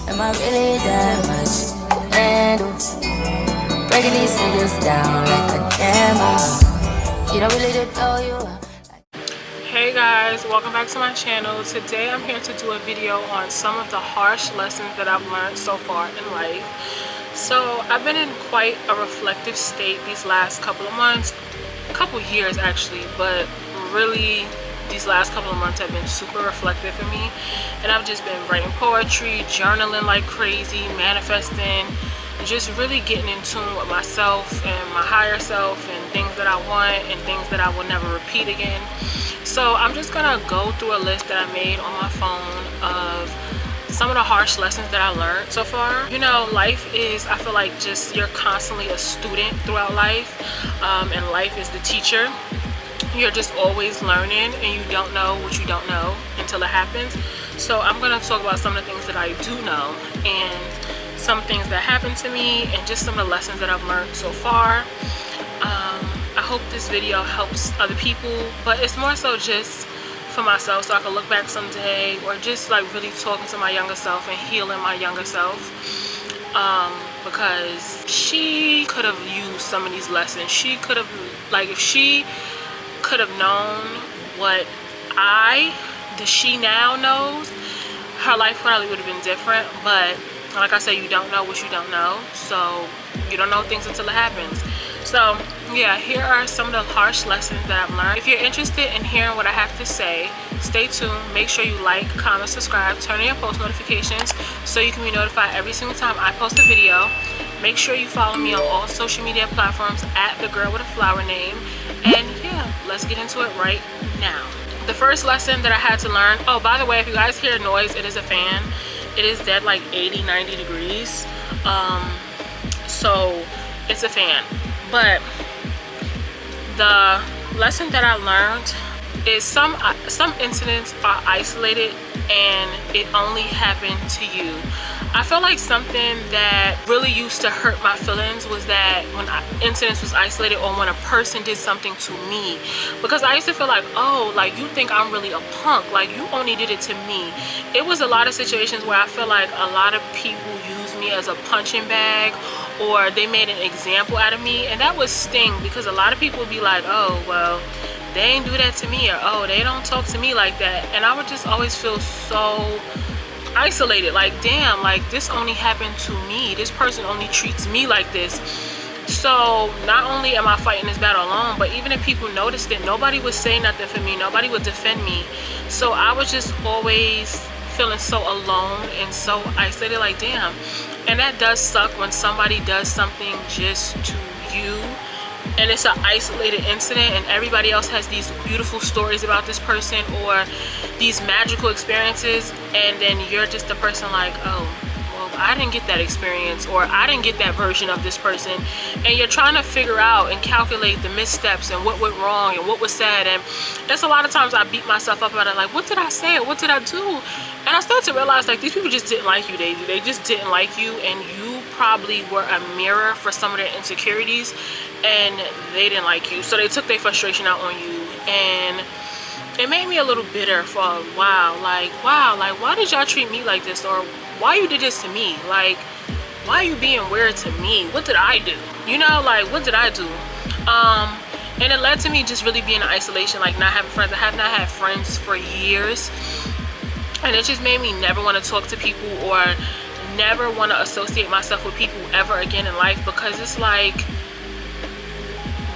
Am I really that much to handle? Breaking these niggas down like a camel. You don't really know you are. Hey guys, welcome back to my channel. Today I'm here to do a video on some of the harsh lessons that I've learned so far in life. So I've been in quite a reflective state these last couple of months, couple years actually, but really these last couple of months have been super reflective for me. And I've just been writing poetry, journaling like crazy, manifesting, just really getting in tune with myself and my higher self and things that I want and things that I will never repeat again. So I'm just gonna go through a list that I made on my phone of some of the harsh lessons that I learned so far. You know, life is, I feel like, just you're constantly a student throughout life, and life is the teacher. You're just always learning and you don't know what you don't know until it happens. So I'm gonna talk about some of the things that I do know and some things that happened to me and just some of the lessons that I've learned so far. I hope this video helps other people, but it's more so just for myself, so I can look back someday, or just like really talking to my younger self and healing my younger self, because she could have used some of these lessons. She could have, like, if she could have known what the she now knows, her life probably would have been different. But like I said, you don't know what you don't know, so you don't know things until it happens. So yeah, here are some of the harsh lessons that I've learned. If you're interested in hearing what I have to say, stay tuned. Make sure you like, comment, subscribe, turn on your post notifications so you can be notified every single time I post a video. Make sure you follow me on all social media platforms at the girl with a flower name. And yeah, let's get into it right now. The first lesson that I had to learn, oh, by the way, if you guys hear noise, it is a fan. It is dead like 80-90 degrees, so it's a fan. But the lesson that I learned is some incidents are isolated and it only happened to you. I feel like something that really used to hurt my feelings was that when incidents was isolated, or when a person did something to me, because I used to feel like, oh, like, you think I'm really a punk, like you only did it to me. It was a lot of situations where I feel like a lot of people use me as a punching bag, or they made an example out of me, and that would sting, because a lot of people would be like, oh, well, they ain't do that to me, or oh, they don't talk to me like that. And I would just always feel so isolated, like, damn, like this only happened to me, this person only treats me like this. So not only am I fighting this battle alone, but even if people noticed it, nobody would say nothing for me, nobody would defend me. So I was just always feeling so alone and so isolated, like, damn. And that does suck when somebody does something just to you and it's an isolated incident, and everybody else has these beautiful stories about this person or these magical experiences, and then you're just the person like, oh, well, I didn't get that experience, or I didn't get that version of this person. And you're trying to figure out and calculate the missteps and what went wrong and what was said. And that's a lot of times I beat myself up about it, like, what did I say, or what did I do? And I started to realize, like, these people just didn't like you, they just didn't like you, and you probably were a mirror for some of their insecurities, and they didn't like you, so they took their frustration out on you. And it made me a little bitter for a while, like, wow, like, why did y'all treat me like this, or why you did this to me, like, why are you being weird to me, what did I do, you know, like, what did I do? And it led to me just really being in isolation, like not having friends. I have not had friends for years, and it just made me never want to talk to people or never want to associate myself with people ever again in life, because it's like,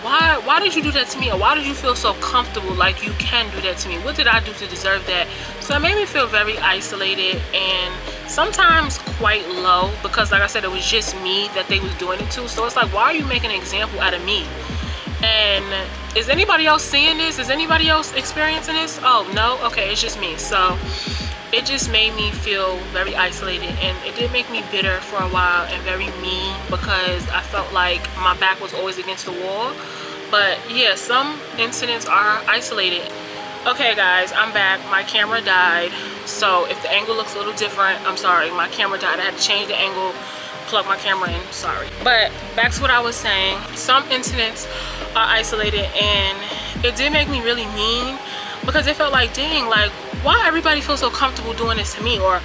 why did you do that to me, or why did you feel so comfortable like you can do that to me? What did I do to deserve that? So it made me feel very isolated and sometimes quite low, because like I said, it was just me that they was doing it to. So it's like, why are you making an example out of me? And is anybody else seeing this? Is anybody else experiencing this? Oh no, okay, it's just me. So it just made me feel very isolated, and it did make me bitter for a while and very mean, because I felt like my back was always against the wall. But yeah, some incidents are isolated. Okay guys, I'm back. My camera died, so if the angle looks a little different, I'm sorry. My camera died. I had to change the angle, plug my camera in, sorry. But back to what I was saying, some incidents are isolated, and it did make me really mean, because it felt like, dang, like, why everybody feels so comfortable doing this to me, or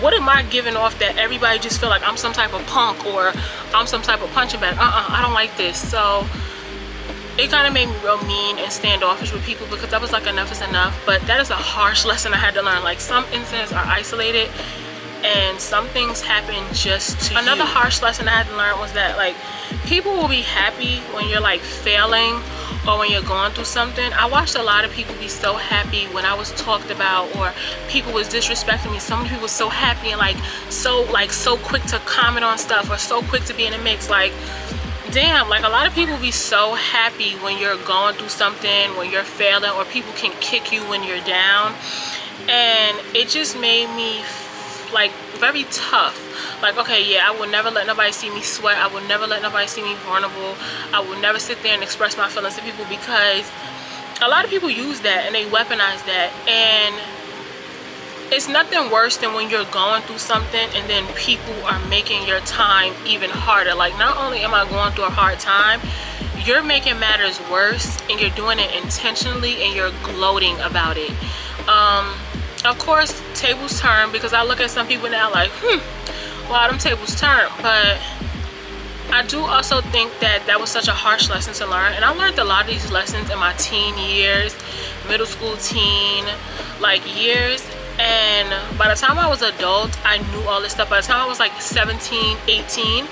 what am I giving off that everybody just feel like I'm some type of punk or I'm some type of punching bag? I don't like this. So it kind of made me real mean and standoffish with people, because I was like, enough is enough. But that is a harsh lesson I had to learn. Like, some incidents are isolated and some things happen just to Another harsh lesson I had to learn was that, like, people will be happy when you're like failing or when you're going through something. I watched a lot of people be so happy when I was talked about or people was disrespecting me. So many people were so happy and so quick to comment on stuff or so quick to be in the mix. Like, damn, like, a lot of people be so happy when you're going through something, when you're failing, or people can kick you when you're down. And it just made me like very tough. Like, okay, yeah, I will never let nobody see me sweat. I will never let nobody see me vulnerable. I will never sit there and express my feelings to people, because a lot of people use that and they weaponize that. And it's nothing worse than when you're going through something and then people are making your time even harder. Like, not only am I going through a hard time, you're making matters worse, and you're doing it intentionally, and you're gloating about it. Of course, tables turn, because I look at some people now like, wow, them tables turn. But I do also think that that was such a harsh lesson to learn. And I learned a lot of these lessons in my teen years, middle school, teen, like, years. And by the time I was adult, I knew all this stuff. By the time I was like 17, 18,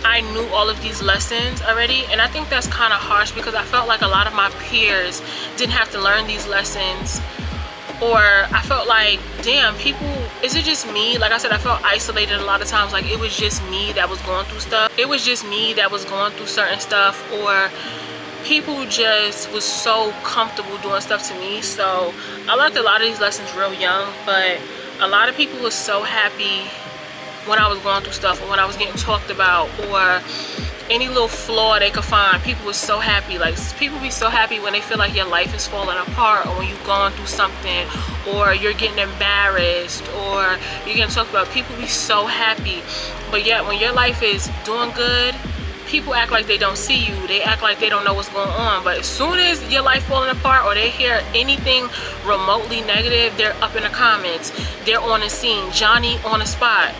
I knew all of these lessons already. And I think that's kind of harsh, because I felt like a lot of my peers didn't have to learn these lessons. Or I felt like, damn, people, is it just me? Like I said, I felt isolated a lot of times. Like, it was just me that was going through stuff. It was just me that was going through certain stuff. Or people just was so comfortable doing stuff to me. So I learned a lot of these lessons real young. But a lot of people was so happy when I was going through stuff, or when I was getting talked about, or any little flaw they could find. People were so happy. Like, people be so happy when they feel like your life is falling apart, or when you're going through something, or you're getting embarrassed, or you're getting talked about. People be so happy. But yet when your life is doing good, people act like they don't see you. They act like they don't know what's going on. But as soon as your life falling apart, or they hear anything remotely negative, they're up in the comments. They're on the scene, Johnny on the spot,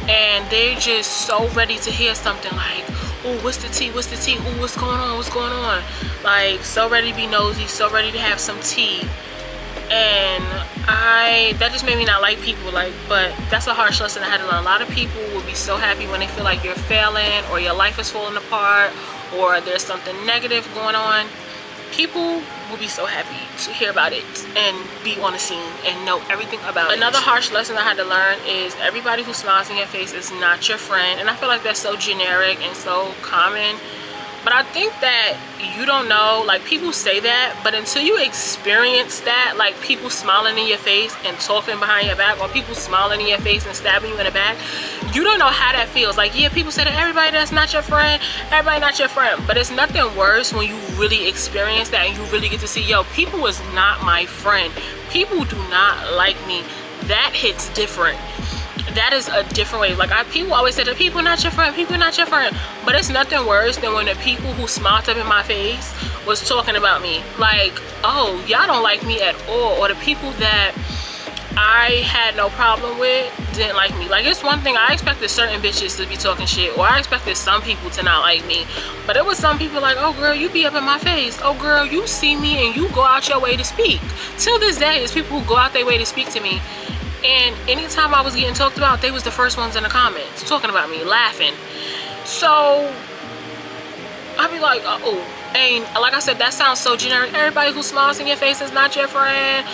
and they're just so ready to hear something like, oh, what's the tea, what's the tea, oh, what's going on, what's going on? Like, so ready to be nosy, so ready to have some tea. And that just made me not like people. Like, but that's a harsh lesson I had to learn. A lot of people will be so happy when they feel like you're failing, or your life is falling apart, or there's something negative going on. People will be so happy to hear about it and be on the scene and know everything about it. Another harsh lesson I had to learn is everybody who smiles in your face is not your friend. And I feel like that's so generic and so common. But I think that you don't know, like, people say that, but until you experience that, like people smiling in your face and talking behind your back, or people smiling in your face and stabbing you in the back, you don't know how that feels. Like, yeah, people say that everybody that's not your friend, everybody not your friend, but it's nothing worse when you really experience that and you really get to see, yo, people is not my friend. People do not like me. That hits different. That is a different way. Like, people always say that people not your friend, people not your friend, but it's nothing worse than when the people who smiled up in my face was talking about me. Like, oh, y'all don't like me at all. Or the people that I had no problem with didn't like me. Like, it's one thing, I expected certain bitches to be talking shit, or I expected some people to not like me, but it was some people like, oh girl, you be up in my face, oh girl, you see me and you go out your way to speak. Till this day, it's people who go out their way to speak to me. And anytime I was getting talked about, they was the first ones in the comments talking about me, laughing. So I'd be like, oh, and like I said, that sounds so generic. Everybody who smiles in your face is not your friend.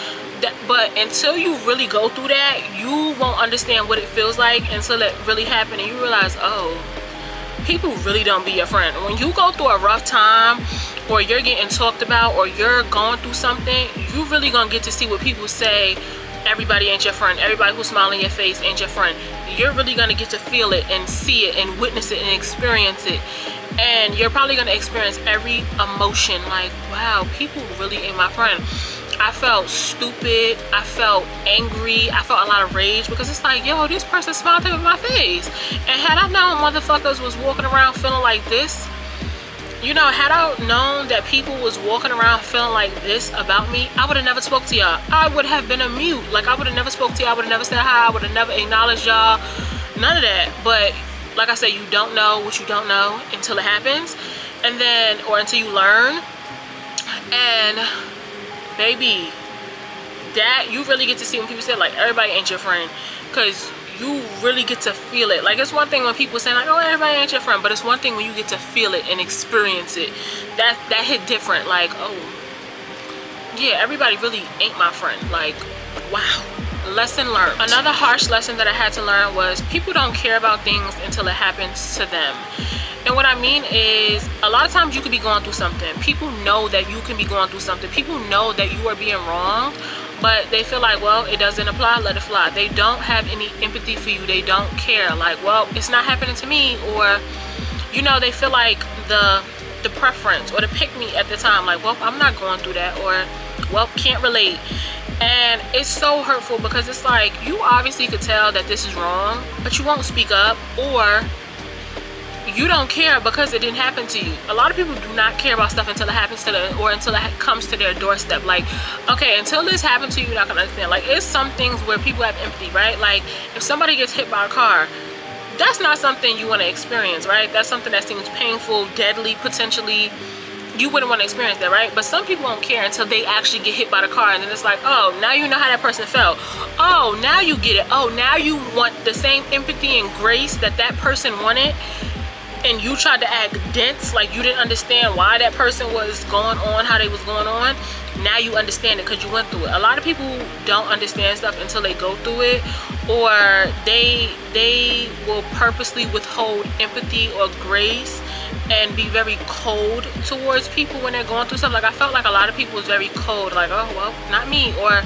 But until you really go through that, you won't understand what it feels like until it really happened and you realize, oh, people really don't be your friend. When you go through a rough time, or you're getting talked about, or you're going through something, you really gonna get to see what people say. Everybody ain't your friend. Everybody who's smiling in your face ain't your friend. You're really gonna get to feel it and see it and witness it and experience it. And you're probably gonna experience every emotion. Like, wow, people really ain't my friend. I felt stupid. I felt angry. I felt a lot of rage, because it's like, yo, this person smiled in my face. And had I known motherfuckers was walking around feeling like this, You know, had I known that people was walking around feeling like this about me, I would have never spoke to y'all. I would have been a mute. Like, I would have never spoke to y'all. I would have never said hi. I would have never acknowledged y'all. None of that. But like I said, you don't know what you don't know until it happens, and then, or until you learn. And baby, that you really get to see when people say like everybody ain't your friend, because you really get to feel it. Like, it's one thing when people say like, oh, everybody ain't your friend, but it's one thing when you get to feel it and experience it. That hit different. Like, oh yeah, everybody really ain't my friend. Like, wow. Lesson learned. Another harsh lesson that I had to learn was people don't care about things until it happens to them. And what I mean is, a lot of times you could be going through something. People know that you can be going through something. People know that you are being wronged, but they feel like, well, it doesn't apply, let it fly. They don't have any empathy for you. They don't care. Like, well, it's not happening to me. Or, you know, they feel like the preference or the pick-me at the time. Like, well, I'm not going through that. Or, well, can't relate. And it's so hurtful, because it's like, you obviously could tell that this is wrong, but you won't speak up, or you don't care because it didn't happen to you. A lot of people do not care about stuff until it happens to them, or until it comes to their doorstep. Like, okay, until this happened to you, you're not gonna understand. Like, it's some things where people have empathy, right? Like, if somebody gets hit by a car, that's not something you want to experience, right? That's something that seems painful, deadly, potentially. You wouldn't want to experience that, right? But some people won't care until they actually get hit by the car, and then it's like, oh, now you know how that person felt. Oh, now you get it. Oh, now you want the same empathy and grace that that person wanted, and you tried to act dense, like you didn't understand why that person was going on, how they was going on. Now you understand it because you went through it. A lot of people don't understand stuff until they go through it, or they will purposely withhold empathy or grace and be very cold towards people when they're going through stuff. Like, I felt like a lot of people was very cold, like, oh, well, not me. Or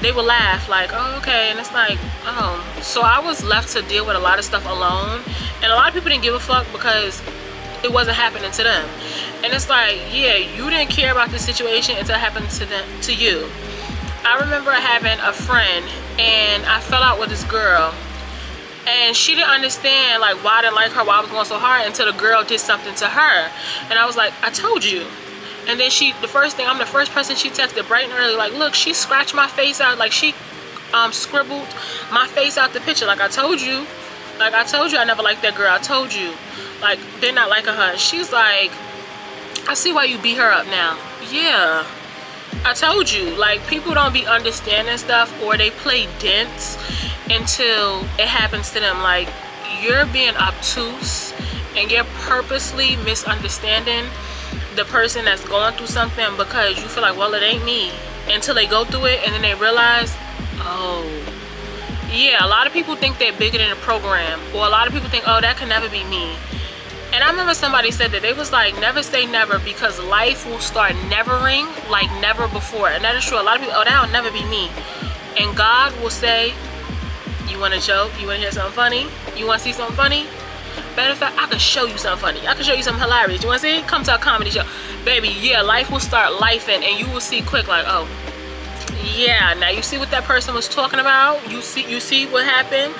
they would laugh like, oh, okay. And it's like, oh. So I was left to deal with a lot of stuff alone, and a lot of people didn't give a fuck because it wasn't happening to them. And it's like, yeah, you didn't care about this situation until it happened to you. I remember having a friend, and I fell out with this girl, and she didn't understand like why I didn't like her, why I was going so hard, until the girl did something to her. And I was like, I told you. And then I'm the first person she texted bright and early, like, look, she scratched my face out, like she scribbled my face out the picture. Like, I told you. Like, I told you I never liked that girl. I told you. Like, they're not liking her. And she's like, I see why you beat her up now. Yeah, I told you. Like, people don't be understanding stuff, or they play dense until it happens to them. Like, you're being obtuse and you're purposely misunderstanding the person that's going through something, because you feel like, well, it ain't me, until they go through it and then they realize, oh yeah, a lot of people think they're bigger than the program, or a lot of people think, oh, that can never be me. And I remember somebody said that, they was like, never say never, because life will start nevering like never before. And that is true. A lot of people, oh, that'll never be me. And God will say, you want to joke? You want to hear something funny? You want to see something funny? Matter of fact, I can show you something funny. I can show you something hilarious. You want to see? Come to a comedy show. Baby, yeah, life will start lifing, and you will see quick, like, oh, yeah, now you see what that person was talking about? You see what happened?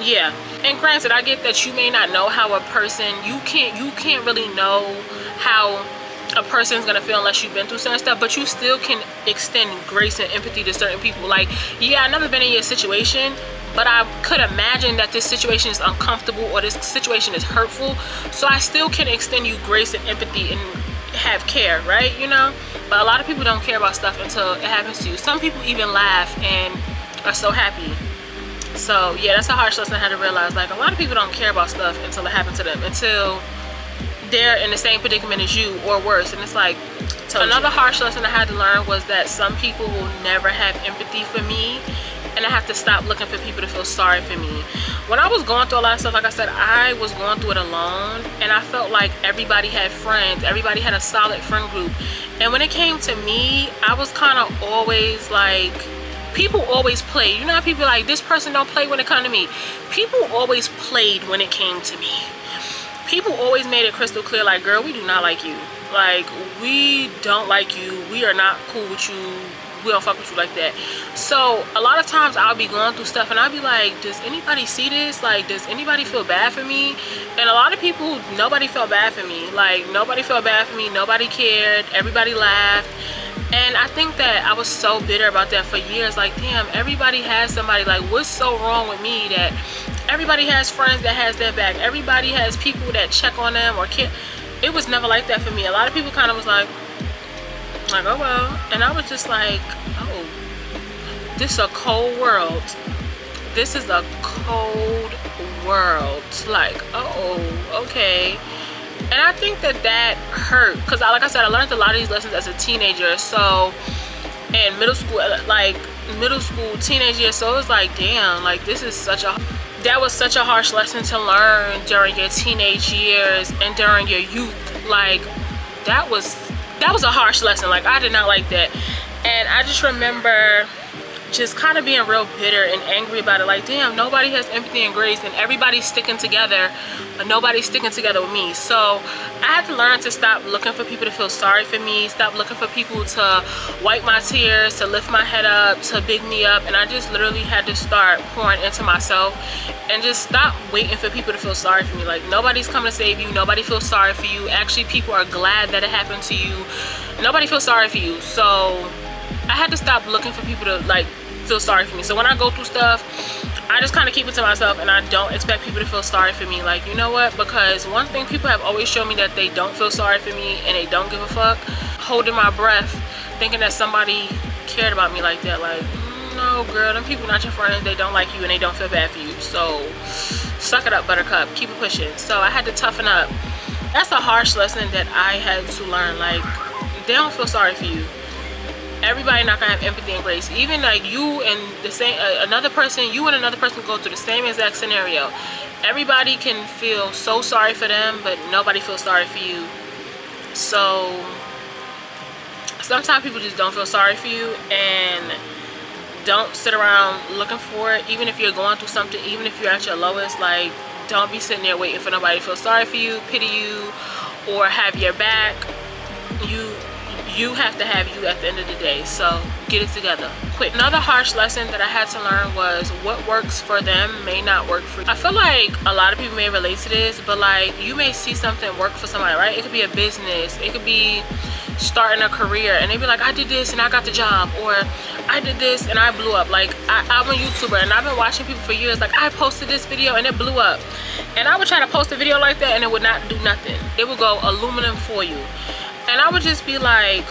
Yeah. And granted, I get that you may not know how a person, you can't really know how a person's gonna feel unless you've been through certain stuff, but you still can extend grace and empathy to certain people. Like, yeah, I've never been in your situation, but I could imagine that this situation is uncomfortable, or this situation is hurtful, so I still can extend you grace and empathy and have care, right? You know? But a lot of people don't care about stuff until it happens to you. Some people even laugh and are so happy. So yeah, that's a harsh lesson I had to realize. Like, a lot of people don't care about stuff until it happens to them, until they're in the same predicament as you or worse. And it's like, another harsh lesson I had to learn was that some people will never have empathy for me, and I have to stop looking for people to feel sorry for me. When I was going through a lot of stuff, like I said, I was going through it alone, and I felt like everybody had friends, everybody had a solid friend group. And when it came to me, I was kind of always like, people always played. You know how people are like, this person don't play when it comes to me? People always played when it came to me. People always made it crystal clear, like, girl, we do not like you. Like, we don't like you. We are not cool with you. we don't fuck with you like that. So a lot of times I'll be going through stuff and I'll be like, does anybody see this? Like, does anybody feel bad for me? And a lot of people, nobody felt bad for me. Like, nobody felt bad for me, nobody cared, everybody laughed. And I think that I was so bitter about that for years. Like, damn, everybody has somebody. Like, what's so wrong with me that everybody has friends that has their back? Everybody has people that check on them or care. It was never like that for me. A lot of people kind of was like, oh well. And I was just like, oh, this is a cold world. This is a cold world. Like, oh, okay. And I think that that hurt, because like I said, I learned a lot of these lessons as a teenager. So in middle school, teenage years. So it was like, damn, like this is that was such a harsh lesson to learn during your teenage years and during your youth. Like that was a harsh lesson. Like I did not like that. And I just remember just kind of being real bitter and angry about it. Like, damn, nobody has empathy and grace and everybody's sticking together, but nobody's sticking together with me. So I had to learn to stop looking for people to feel sorry for me, stop looking for people to wipe my tears, to lift my head up, to big me up. And I just literally had to start pouring into myself and just stop waiting for people to feel sorry for me. Like, nobody's coming to save you, nobody feels sorry for you. Actually, people are glad that it happened to you. Nobody feels sorry for you. So I had to stop looking for people to like feel sorry for me. So when I go through stuff, I just kind of keep it to myself and I don't expect people to feel sorry for me. Like, you know what? Because one thing people have always shown me that they don't feel sorry for me and they don't give a fuck. Holding my breath, thinking that somebody cared about me like that. Like, no, girl, them people not your friends. They don't like you and they don't feel bad for you. So suck it up, buttercup. Keep it pushing. So I had to toughen up. That's a harsh lesson that I had to learn. Like, they don't feel sorry for you. Everybody not gonna have empathy and grace. Even like you and the same another person go through the same exact scenario. Everybody can feel so sorry for them, but nobody feels sorry for you. So sometimes people just don't feel sorry for you, and don't sit around looking for it. Even if you're going through something, even if you're at your lowest, like, don't be sitting there waiting for nobody to feel sorry for you, pity you, or have your back. You have to have you at the end of the day. So get it together quick. Another harsh lesson that I had to learn was what works for them may not work for you. I feel like a lot of people may relate to this, but like, you may see something work for somebody, right? It could be a business, it could be starting a career, and they be like, I did this and I got the job, or I did this and I blew up. Like, I'm a YouTuber and I've been watching people for years. Like, I posted this video and it blew up, and I would try to post a video like that and it would not do nothing. It would go aluminum for you. And I would just be like,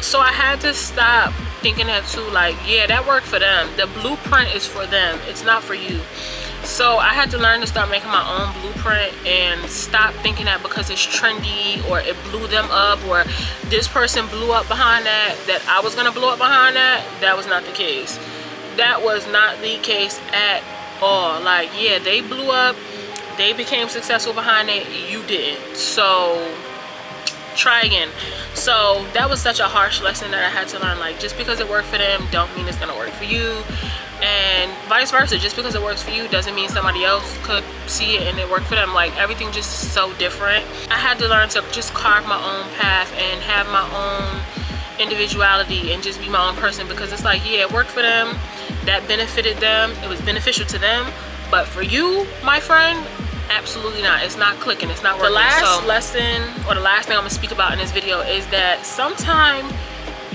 so I had to stop thinking that too. Like, yeah, that worked for them. The blueprint is for them. It's not for you. So I had to learn to start making my own blueprint and stop thinking that because it's trendy or it blew them up or this person blew up behind that I was gonna blow up behind that. That was not the case. That was not the case at all. Like, yeah, they blew up, they became successful behind it, you didn't. So try again. So that was such a harsh lesson that I had to learn. Like, just because it worked for them don't mean it's gonna work for you, and vice versa. Just because it works for you doesn't mean somebody else could see it and it worked for them. Like, everything just is so different. I had to learn to just carve my own path and have my own individuality and just be my own person, because it's like, yeah, it worked for them, that benefited them, it was beneficial to them, but for you, my friend, absolutely not. It's not clicking, it's not working. The last lesson, or the last thing I'm gonna speak about in this video, is that sometimes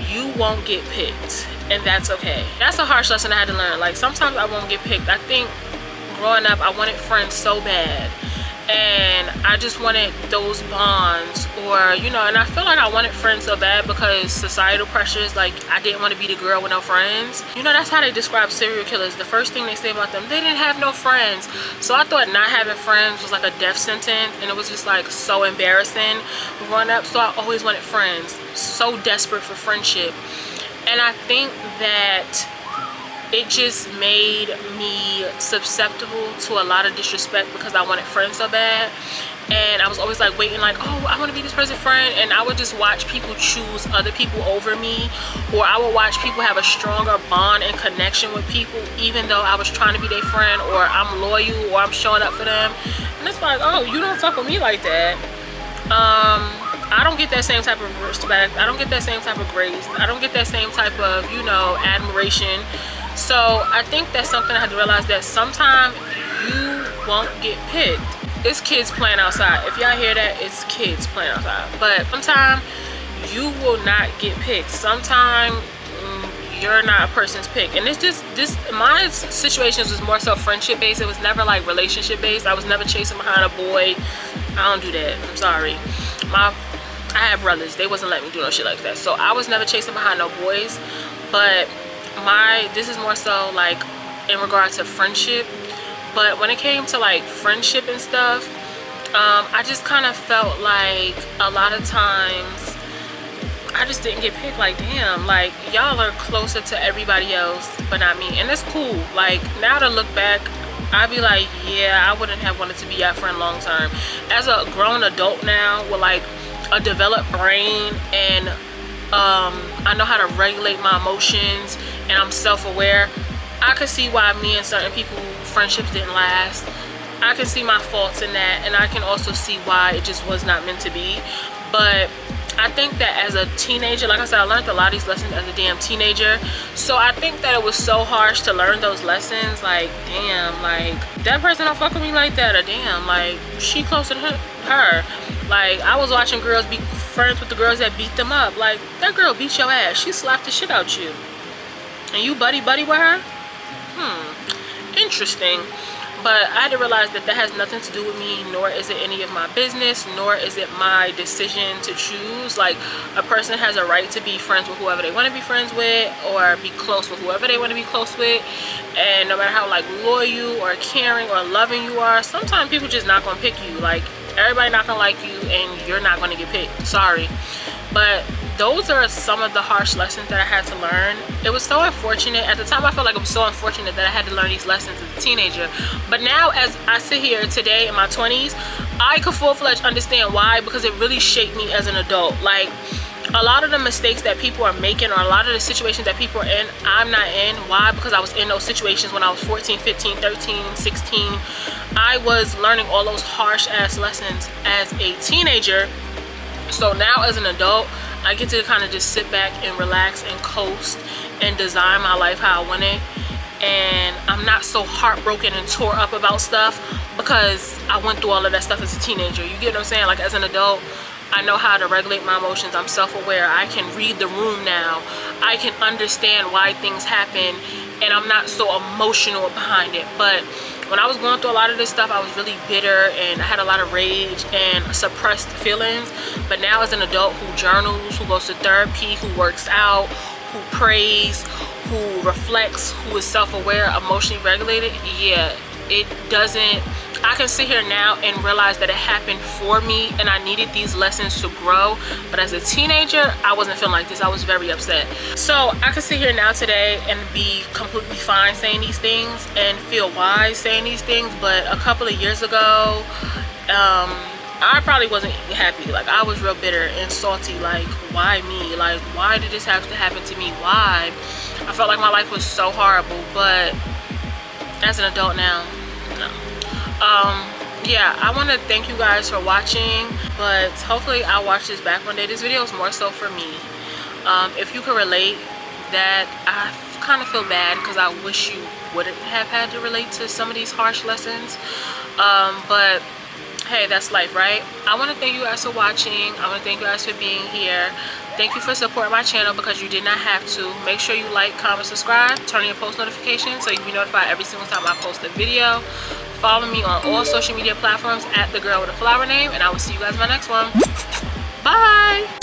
you won't get picked, and that's okay. That's a harsh lesson I had to learn. Like, sometimes I won't get picked. I think growing up, I wanted friends so bad, and I just wanted those bonds, or, you know, and I feel like I wanted friends so bad because societal pressures. Like, I didn't want to be the girl with no friends. You know, that's how they describe serial killers. The first thing they say about them, they didn't have no friends. So I thought not having friends was like a death sentence, and it was just like so embarrassing growing up. So I always wanted friends, so desperate for friendship. And I think that it just made me susceptible to a lot of disrespect because I wanted friends so bad. And I was always like waiting, like, oh, I want to be this person's friend. And I would just watch people choose other people over me, or I would watch people have a stronger bond and connection with people even though I was trying to be their friend, or I'm loyal, or I'm showing up for them. And it's like, oh, you don't fuck with me like that. I don't get that same type of respect. I don't get that same type of grace. I don't get that same type of, you know, admiration. So I think that's something I had to realize, that sometimes you won't get picked. It's kids playing outside. If y'all hear that, it's kids playing outside. But sometimes you will not get picked. Sometimes you're not a person's pick. And it's just this, my situations was more so friendship based. It was never like relationship based. I was never chasing behind a boy. I don't do that. I'm sorry. I have brothers. They wasn't letting me do no shit like that. So I was never chasing behind no boys. But this is more so like in regard to friendship. But when it came to like friendship and stuff, I just kind of felt like a lot of times I just didn't get picked. Like, damn, like y'all are closer to everybody else but not me. And it's cool. Like, now to look back, I'd be like, yeah, I wouldn't have wanted to be your friend long term. As a grown adult now with like a developed brain, and I know how to regulate my emotions, and I'm self-aware, I could see why me and certain people friendships didn't last. I can see my faults in that, and I can also see why it just was not meant to be. But I think that as a teenager, like I said, I learned a lot of these lessons as a damn teenager. So I think that it was so harsh to learn those lessons. Like, damn, like that person don't fuck with me like that, or damn, like she closer to her. Like, I was watching girls be friends with the girls that beat them up. Like, that girl beat your ass. She slapped the shit out you, and you buddy with her? Interesting. But I had to realize that that has nothing to do with me, nor is it any of my business, nor is it my decision to choose. Like, a person has a right to be friends with whoever they want to be friends with, or be close with whoever they want to be close with. And no matter how like loyal or caring or loving you are, sometimes people just not gonna pick you. Like, everybody not gonna like you, and you're not gonna get picked. Sorry. But those are some of the harsh lessons that I had to learn. It was so unfortunate. At the time, I felt like it was so unfortunate that I had to learn these lessons as a teenager. But now, as I sit here today in my 20s, I could full-fledged understand why, because it really shaped me as an adult. Like, a lot of the mistakes that people are making, or a lot of the situations that people are in, I'm not in. Why? Because I was in those situations when I was 14, 15, 13, 16. I was learning all those harsh-ass lessons as a teenager. So now as an adult, I get to kind of just sit back and relax and coast and design my life how I want it. And I'm not so heartbroken and tore up about stuff because I went through all of that stuff as a teenager. You get what I'm saying? Like, as an adult, I know how to regulate my emotions. I'm self-aware. I can read the room now. I can understand why things happen, and I'm not so emotional behind it. But when I was going through a lot of this stuff, I was really bitter, and I had a lot of rage and suppressed feelings. But now as an adult who journals, who goes to therapy, who works out, who prays, who reflects, who is self-aware, emotionally regulated, yeah, it doesn't, I can sit here now and realize that it happened for me, and I needed these lessons to grow. But as a teenager, I wasn't feeling like this. I was very upset. So I can sit here now today and be completely fine saying these things and feel wise saying these things. But a couple of years ago, I probably wasn't happy. Like, I was real bitter and salty. Like, why me? Like, why did this have to happen to me? Why? I felt like my life was so horrible. But as an adult now, no. Yeah, I want to thank you guys for watching, but hopefully I'll watch this back one day. This video is more so for me. If you can relate, that I kind of feel bad because I wish you wouldn't have had to relate to some of these harsh lessons. But hey, that's life, right? I want to thank you guys for watching. I want to thank you guys for being here. Thank you for supporting my channel, because you did not have to. Make sure you like, comment, subscribe, turn on your post notifications so you'll be notified every single time I post a video. Follow me on all social media platforms at the girl with a flower name, and I will see you guys in my next one. Bye.